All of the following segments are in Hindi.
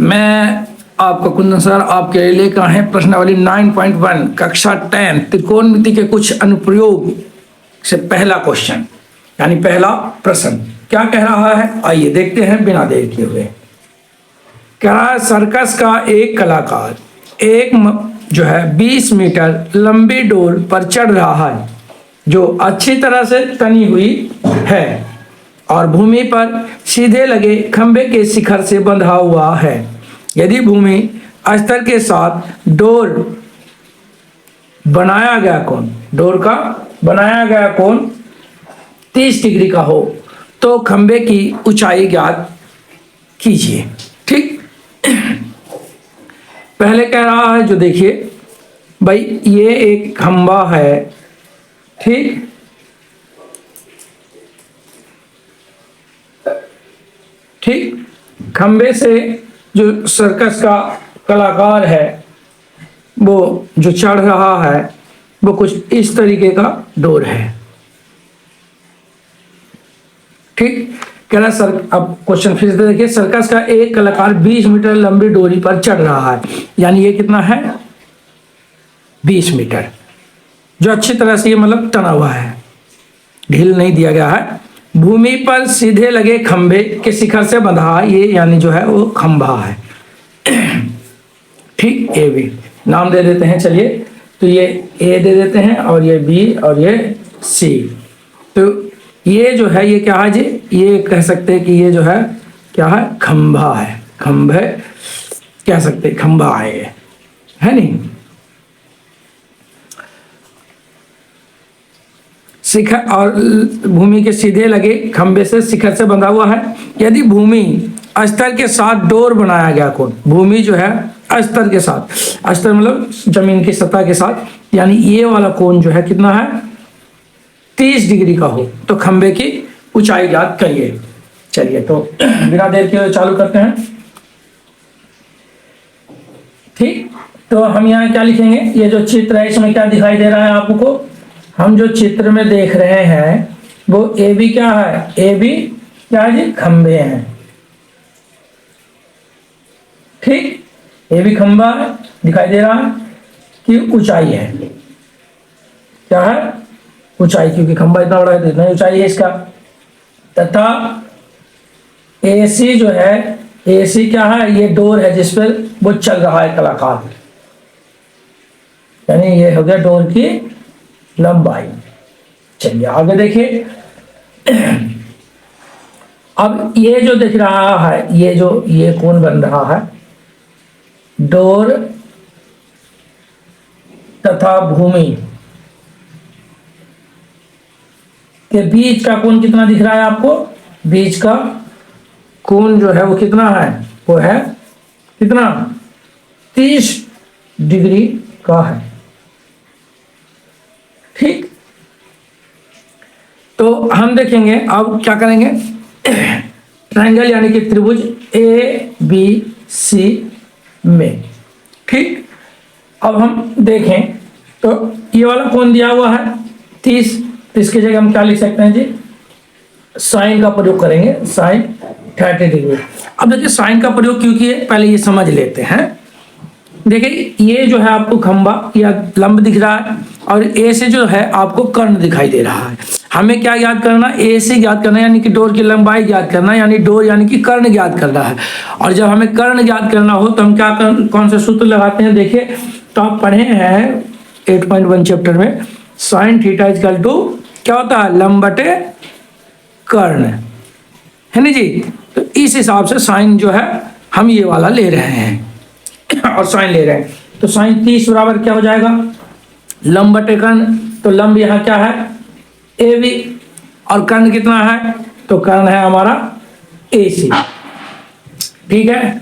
मैं आपका कुंदन सर आपके लिए लेकर आए हैं प्रश्नावली 9.1 कक्षा 10 त्रिकोणमिति के कुछ अनुप्रयोग से पहला क्वेश्चन यानी पहला प्रश्न क्या कह रहा है, आइए देखते हैं बिना देर किए हुए। कह रहा है सर्कस का एक कलाकार जो है 20 मीटर लंबी डोर पर चढ़ रहा है जो अच्छी तरह से तनी हुई है और भूमि पर सीधे लगे खंभे के शिखर से बंधा हुआ है। यदि भूमि अस्तर के साथ डोर का बनाया गया कोण 30 डिग्री का हो तो खंभे की ऊंचाई ज्ञात कीजिए। ठीक, पहले कह रहा है जो देखिए भाई ये एक खंभा है, ठीक, खंभे से जो सर्कस का कलाकार है वो जो चढ़ रहा है वो कुछ इस तरीके का डोर है। ठीक, कह रहा सर, अब क्वेश्चन फिर से देखिए, सर्कस का एक कलाकार 20 मीटर लंबी डोरी पर चढ़ रहा है, यानी ये कितना है 20 मीटर, जो अच्छी तरह से ये मतलब तना हुआ है, ढील नहीं दिया गया है। भूमि पर सीधे लगे खंभे के शिखर से बंधा है, ये यानी जो है वो खंभा है। ठीक, ए बी नाम दे देते हैं, चलिए तो ये ए दे देते हैं और ये बी और ये सी। तो ये जो है ये क्या है जी, ये कह सकते हैं कि ये जो है क्या है, खंभा है, खंभे कह सकते हैं, खंभा है ये, है नहीं। शिखर और भूमि के सीधे लगे खंभे से शिखर से बंधा हुआ है। यदि भूमि अस्तर के साथ डोर बनाया गया कोण, भूमि जो है अस्तर के साथ, अस्तर मतलब जमीन की सतह के साथ, यानी ये वाला कोण जो है कितना है 30 डिग्री का हो तो खंभे की ऊंचाई ज्ञात करिए। चलिए तो बिना देर के चालू करते हैं। ठीक, तो हम यहाँ क्या लिखेंगे, ये जो चित्र है इसमें क्या दिखाई दे रहा है आपको, हम जो चित्र में देख रहे हैं वो ए बी क्या है, ए बी क्या है जी, खंभे हैं। ठीक, ए बी खंभा है, दिखाई दे रहा है कि ऊंचाई है, क्या है ऊंचाई, क्योंकि खंभा इतना बड़ा है तो इतना ऊंचाई है इसका। तथा ए सी जो है, ए सी क्या है, ये डोर है जिस पर वो चल रहा है कलाकार, यानी ये हो गया डोर की लंबाई। चलिए आगे देखिए, अब ये जो दिख रहा है, ये जो ये कोण बन रहा है, डोर तथा भूमि के बीच का कोण कितना दिख रहा है आपको, बीच का कोण जो है वो कितना है, वो है कितना 30 डिग्री का है। ठीक, तो हम देखेंगे अब क्या करेंगे, ट्रायंगल यानी कि त्रिभुज ए बी सी में। ठीक, अब हम देखें तो ये वाला कोण दिया हुआ है 30, तो इसकी जगह हम क्या लिख सकते हैं जी, साइन का प्रयोग करेंगे, साइन 30 डिग्री। अब देखिए साइन का प्रयोग क्यों किए, पहले ये समझ लेते हैं। देखिए ये जो है आपको खंभा या लंब दिख रहा है और ए से जो है आपको कर्ण दिखाई दे रहा है। हमें क्या याद करना, ए से याद करना यानी कि डोर की लंबाई ज्ञात करना, यानी डोर यानी कि कर्ण ज्ञात करना है। और जब हमें कर्ण ज्ञात करना हो तो हम क्या कौन से सूत्र लगाते हैं, देखिए तो आप पढ़े हैं 8.1 चैप्टर में, साइन थीटा इक्वल टू क्या होता है, लंब बटे कर्ण, है ना जी। तो इस हिसाब से साइन जो है हम ये वाला ले रहे हैं और साइन ले रहे हैं, तो साइन 30 बराबर क्या हो जाएगा, लंब बटे कर्ण, तो लंब यहाँ क्या है ए बी और कर्ण कितना है, तो कर्ण है हमारा ए सी। ठीक है,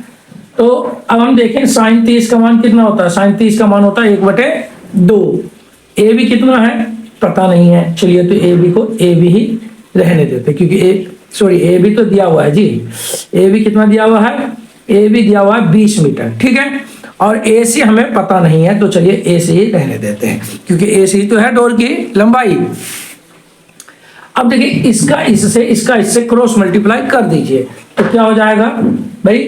तो अब हम देखें साइन 30 का मान कितना होता है, साइन 30 का मान होता है 1/2। ए बी कितना है पता नहीं है, चलिए तो ए बी को ए बी ही रहने देते, क्योंकि ए बी तो दिया हुआ है जी, ए बी कितना दिया हुआ है, ए बी दिया हुआ है 20 मीटर। ठीक है, और ए सी हमें पता नहीं है तो चलिए ए सी ही रहने देते हैं, क्योंकि ए सी तो है डोर की लंबाई। अब देखिए इसका इससे क्रॉस मल्टीप्लाई कर दीजिए तो क्या हो जाएगा भाई,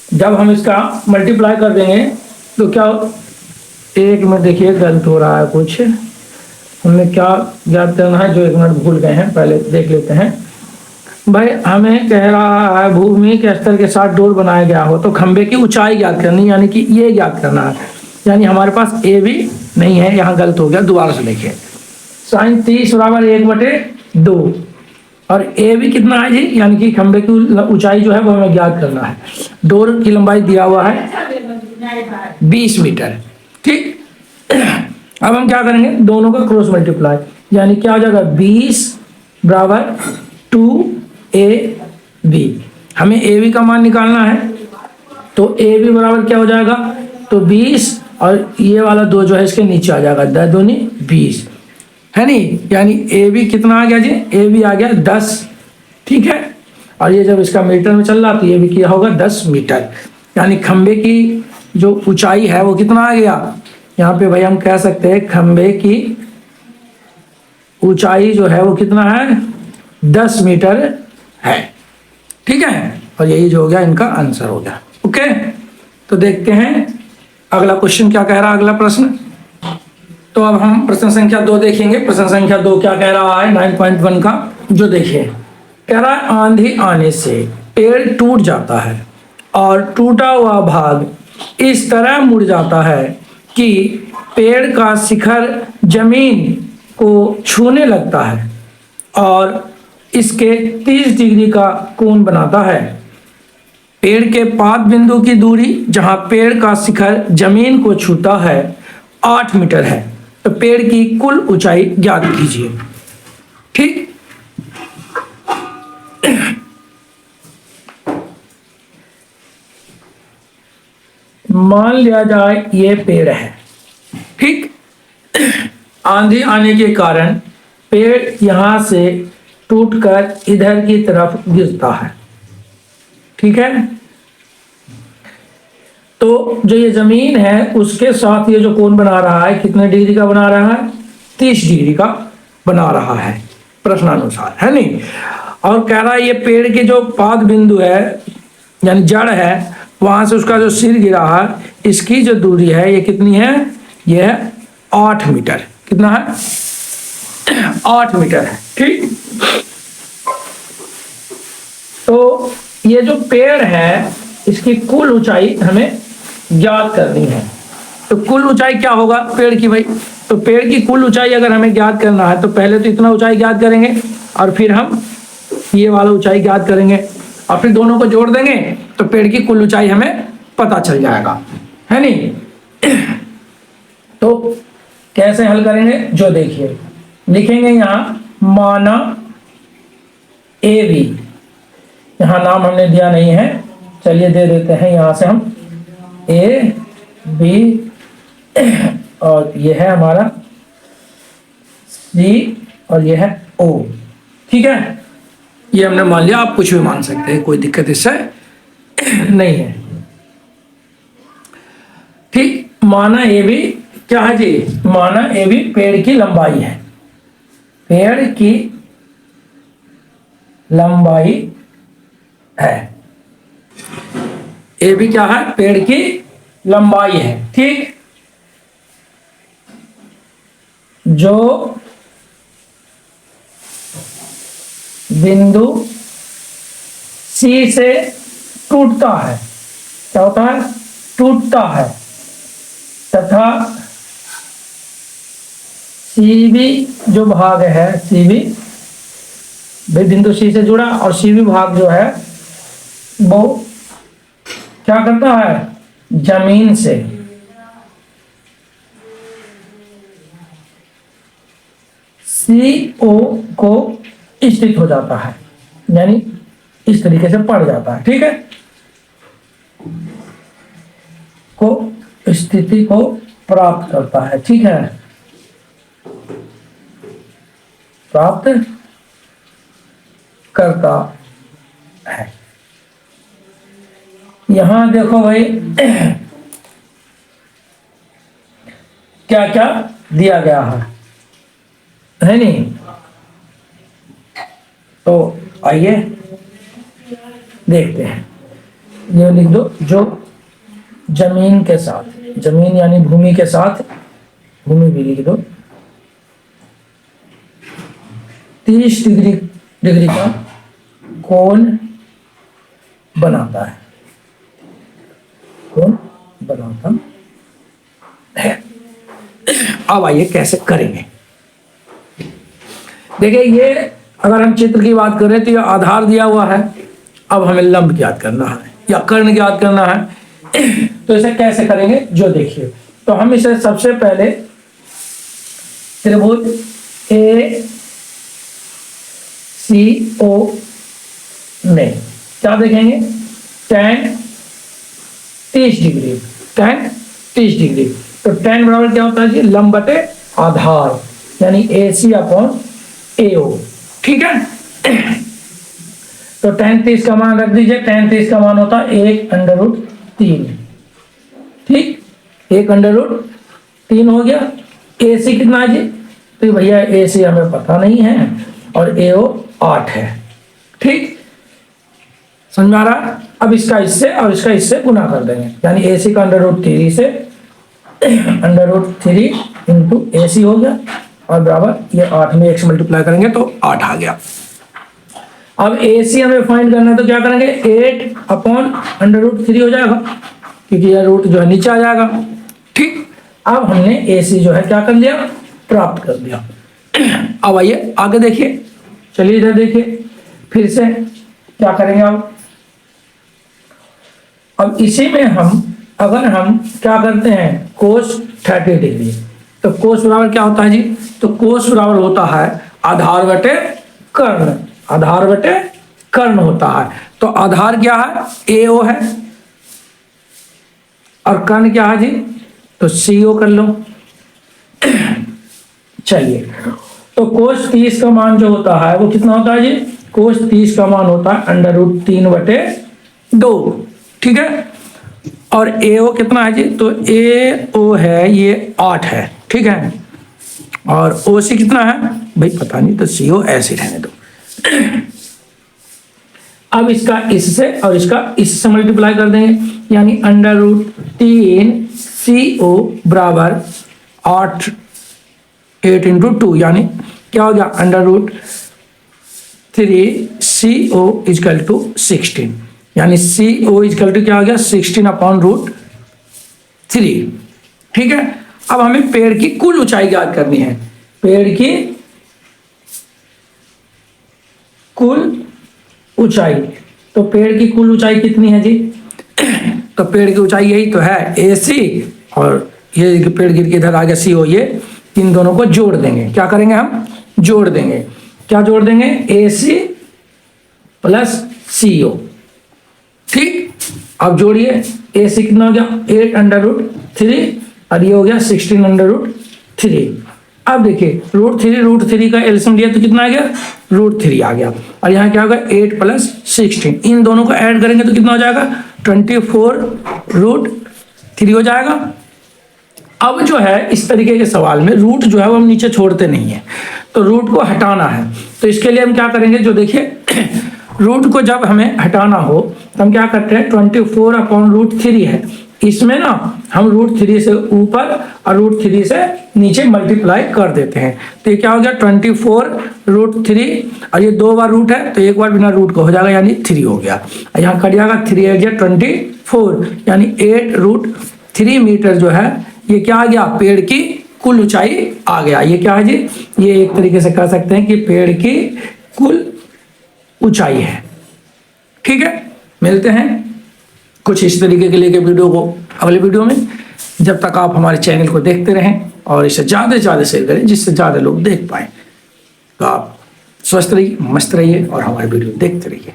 जब हम इसका मल्टीप्लाई कर देंगे तो क्या, एक मिनट देखिए गलत हो रहा है कुछ, हमने क्या याद करना है जो एक मिनट भूल गए हैं, पहले देख लेते हैं। भाई हमें कह रहा है भूमि के स्तर के साथ डोर बनाया गया हो तो खंबे की ऊंचाई ज्ञात करनी, यानी कि ये ज्ञात करना है। यानी हमारे पास ए भी नहीं है, यहाँ गलत हो गया, दोबारा से देखिए। साइन 30 बराबर 1/2 और ए भी कितना है जी, यानी कि खंबे की ऊंचाई जो है वो हमें ज्ञात करना है। डोर की लंबाई दिया हुआ है 20 मीटर। ठीक, अब हम क्या करेंगे, दोनों का क्रॉस मल्टीप्लाई, यानी क्या हो जाएगा 20 बराबर 2ab। हमें ए बी का मान निकालना है, तो ए बी बराबर क्या हो जाएगा, तो 20 और ये वाला 2 जो है इसके नीचे आ जाएगा, 10 दूनी 20 है नहीं, यानी ए बी कितना आ गया जी, ए बी आ गया 10। ठीक है, और ये जब इसका मीटर में चल रहा तो ये भी क्या होगा 10 मीटर। यानी खंबे की जो ऊंचाई है वो कितना आ गया, यहाँ पे भाई हम कह सकते हैं खंबे की ऊंचाई जो है वो कितना है 10 मीटर है। ठीक है, और यही जो हो गया इनका आंसर हो गया। ओके, तो देखते हैं अगला क्वेश्चन क्या कह रहा है, अगला प्रश्न। तो अब हम प्रश्न संख्या 2 देखेंगे। प्रश्न संख्या 2 क्या कह रहा है 9.1 का, जो देखिए कह रहा है आंधी आने से पेड़ टूट जाता है और टूटा हुआ भाग इस तरह मुड़ जाता है कि पेड़ का शिखर जमीन को छूने लगता है और इसके 30 डिग्री का कोण बनाता है। पेड़ के पाद बिंदु की दूरी जहां पेड़ का शिखर जमीन को छूता है 8 मीटर है, तो पेड़ की कुल ऊंचाई ज्ञात कीजिए। ठीक, मान लिया जाए ये पेड़ है। ठीक, आंधी आने के कारण पेड़ यहां से टूटकर इधर की तरफ गिरता है। ठीक है, तो जो ये जमीन है उसके साथ ये जो कोण बना रहा है कितने डिग्री का बना रहा है, 30 डिग्री का बना रहा है प्रश्नानुसार, है नहीं। और कह रहा है ये पेड़ के जो पाद बिंदु है यानी जड़ है वहां से उसका जो सिर गिरा है इसकी जो दूरी है ये कितनी है, ये है 8 मीटर। कितना है, 8 मीटर है। ठीक, तो ये जो पेड़ है इसकी कुल ऊंचाई हमें ज्ञात करनी है। तो कुल ऊंचाई क्या होगा पेड़ की, भाई तो पेड़ की कुल ऊंचाई अगर हमें ज्ञात करना है तो पहले तो इतना ऊंचाई ज्ञात करेंगे और फिर हम ये वाला ऊंचाई ज्ञात करेंगे और फिर दोनों को जोड़ देंगे तो पेड़ की कुल ऊंचाई हमें पता चल जाएगा, है नहीं। तो कैसे हल करेंगे, जो देखिए लिखेंगे यहां माना ए बी, यहां नाम हमने दिया नहीं है, चलिए दे देते हैं यहां से हम ए बी और ये है हमारा सी और ये है ओ। ठीक है, ये हमने मान लिया, आप कुछ भी मान सकते हैं, कोई दिक्कत इससे नहीं है। ठीक, माना ए बी क्या है जी, माना ए बी पेड़ की लंबाई है, पेड़ की लंबाई है, ए भी क्या है पेड़ की लंबाई है। ठीक, जो बिंदु सी से टूटता है, क्या होता है, टूटता है, तथा सी बी जो भाग है, सी बी बिंदु सी से जुड़ा और सी बी भाग जो है वो क्या करता है, जमीन से CO को स्थित हो जाता है, यानी इस तरीके से पड़ जाता है। ठीक है, को स्थिति को प्राप्त करता है। ठीक है, प्राप्त करता है। यहां देखो भाई क्या क्या दिया गया है नहीं। तो आइए देखते हैं। ये लिख दो, जो जमीन के साथ, जमीन यानी भूमि के साथ, भूमि भी लिख दो, 30 डिग्री का कोण बनाता है, कोण बनाता है। अब आइए कैसे करेंगे। देखिए, ये अगर हम चित्र की बात करें तो ये आधार दिया हुआ है। अब हमें लंब ज्ञात करना है या कर्ण ज्ञात करना है। तो इसे कैसे करेंगे जो देखिए, तो हम इसे सबसे पहले त्रिभुज ए सी ओ में क्या देखेंगे, tan 30 डिग्री, tan 30 डिग्री। तो tan बराबर क्या होता है जी, लंब बटे आधार, यानी AC अपॉन AO। ठीक है, तो tan 30 का मान रख दीजिए। tan 30 का मान होता है 1/3। ठीक, 1/3 हो गया। AC कितना है जी, तो भैया AC हमें पता नहीं है और AO 8 है। ठीक, समझ में आ रहा। अब इसका इससे और इसका इससे गुना कर देंगे, यानी AC का √3 से √3 इंटू AC हो गया और बराबर ये 8 में 1 से मल्टीप्लाई करेंगे तो 8 आ गया। अब AC हमें फाइंड करना है तो क्या करेंगे, 8 अपॉन √3 हो जाएगा, क्योंकि यह रूट जो है नीचे आ जाएगा। ठीक, अब हमने AC जो है क्या कर लिया, प्राप्त कर लिया। अब आइए आगे देखिए, चलिए इधर देखिए, फिर से क्या करेंगे। अब इसी में अगर हम क्या करते हैं, कोस 30 डिग्री, तो कोस बराबर क्या होता है जी, तो कोस बराबर होता है आधार बटे कर्ण, आधार बटे कर्ण होता है। तो आधार क्या है, AO है, और कर्ण क्या है जी, तो CO कर लो। चलिए, तो कोस 30 का मान जो होता है वो कितना होता है जी, कोस 30 का मान होता है √3/2। ठीक है, और AO कितना है जी, तो AO है ये 8 है। ठीक है, और OC कितना है भाई पता नहीं, तो CO ऐसे रहने दो। अब इसका इससे और इसका इससे मल्टीप्लाई कर देंगे, यानी √3 CO बराबर 8 × 2, यानी क्या हो गया, √3 CO इक्वल टू 16, यानी CO इक्वल टू क्या हो गया, 16 अपॉन √3। ठीक है, अब हमें पेड़ की कुल ऊंचाई ज्ञात करनी है, पेड़ की कुल ऊंचाई। तो पेड़ की कुल ऊंचाई कितनी है जी, तो पेड़ की ऊंचाई यही तो है AC, और ये पेड़ गिर के इधर आ गया CO, ये इन दोनों को जोड़ देंगे। क्या करेंगे, हम जोड़ देंगे, क्या जोड़ देंगे, AC प्लस CO। ठीक, अब जोड़िए, AC कितना हो गया, 8/3 और ये हो गया 16/3। अब देखिए √3 का एलसीएम लिया तो कितना आ गया, √3 आ गया, और यहाँ क्या होगा 8 + 16, इन दोनों को ऐड करेंगे तो कितना हो जाएगा, 24√3 हो जाएगा। अब जो है इस तरीके के सवाल में रूट जो है वो हम नीचे छोड़ते नहीं है, तो रूट को हटाना है। तो इसके लिए हम क्या करेंगे, जो देखिए रूट को जब हमें हटाना हो तो हम क्या करते हैं, 24/√3 है, इसमें ना हम √3 से ऊपर और √3 से नीचे मल्टीप्लाई कर देते हैं। तो ये क्या हो गया, 24√3, और ये 2 बार रूट है तो एक बार बिना रूट को हो जाएगा, यानी 3 हो गया। यहाँ कट जाएगा, 3 आ गया 24, यानी 8√3 मीटर जो है ये क्या आ गया, पेड़ की कुल ऊंचाई आ गया। ये क्या है जी, ये एक तरीके से कह सकते हैं कि पेड़ की कुल ऊंचाई है। ठीक है, मिलते हैं कुछ इस तरीके के लेके वीडियो को अगले वीडियो में। जब तक आप हमारे चैनल को देखते रहें और इसे ज़्यादा से ज़्यादा शेयर करें, जिससे ज़्यादा लोग देख पाएँ। तो आप स्वस्थ रहिए, मस्त रहिए और हमारे वीडियो देखते रहिए।